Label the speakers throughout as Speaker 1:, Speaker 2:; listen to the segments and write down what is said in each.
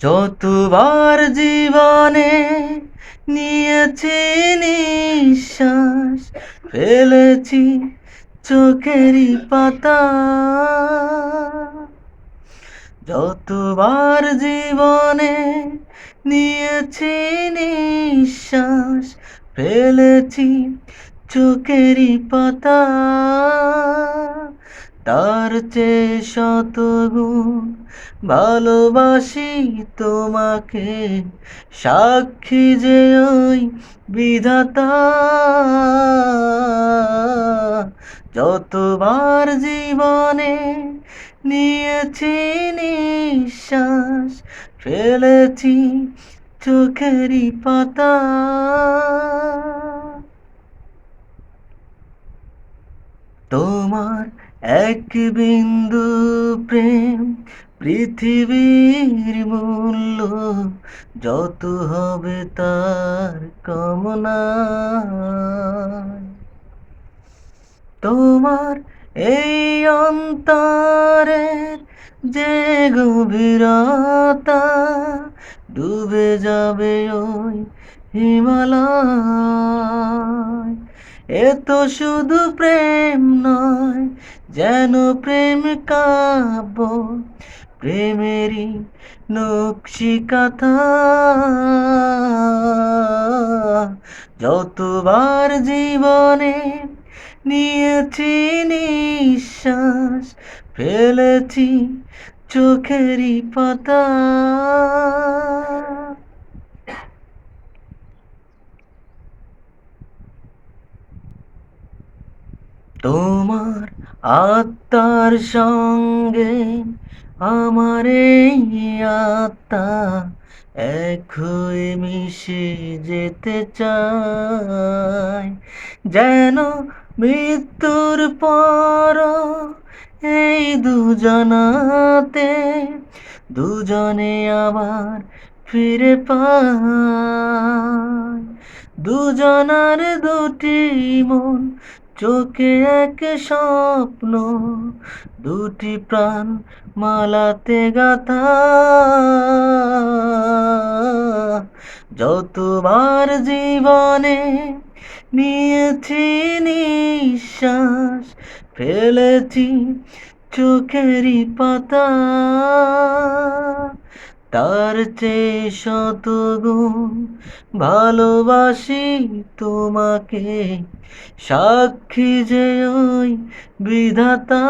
Speaker 1: যতবার জীবনে নিয়েছি নিঃশ্বাস, ফেলেছি চোখেরই পাতা। যতবার জীবনে নিয়েছি নিঃশ্বাস, ফেলেছি চোখেরই পাতা। তার চেয়ে শতগুণ ভালোবাসি তোমাকে, সাক্ষী যে ওই বিধাতা। যতবার জীবনে নিয়েছি নিঃশ্বাস, ফেলেছি চোখেরই পাতা। তোমার এক বিন্দু প্রেম পৃথিবীর মূল্য যত হবে তার কামনা। তোমার এই অন্তরের যে গভীরতা, ডুবে যাবে ওই হিমালয়। এ তো শুধু প্রেম নয়, যেন প্রেম কাব্য, প্রেমেরই নকশি কাঁথা। যতবার জীবনে নিয়েছি নিঃশ্বাস, ফেলেছি চোখেরই পাতা। তোমার আত্মার সঙ্গে আমার এই আত্মা এক হয়ে মিশে যেতে চায়, যেন মৃত্যুর পর এই দুজনাতে দুজনে আবার ফিরে পায়। দুজনার দুটি মন, চোখে এক স্বপ্ন, দুটি প্রাণ মালাতে গাথা। যতবার জীবনে নিয়েছি নিঃশ্বাস, ফেলেছি চোখেরই পাতা। তার চেয়ে শতগুণ ভালোবাসি তোমাকে, সাক্ষী যে ওই বিধাতা।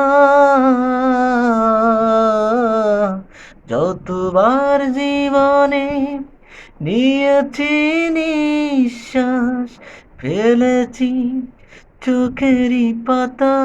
Speaker 1: যতবার জীবনে নিয়েছি নিঃশ্বাস, ফেলেছি চোখেরই পাতা।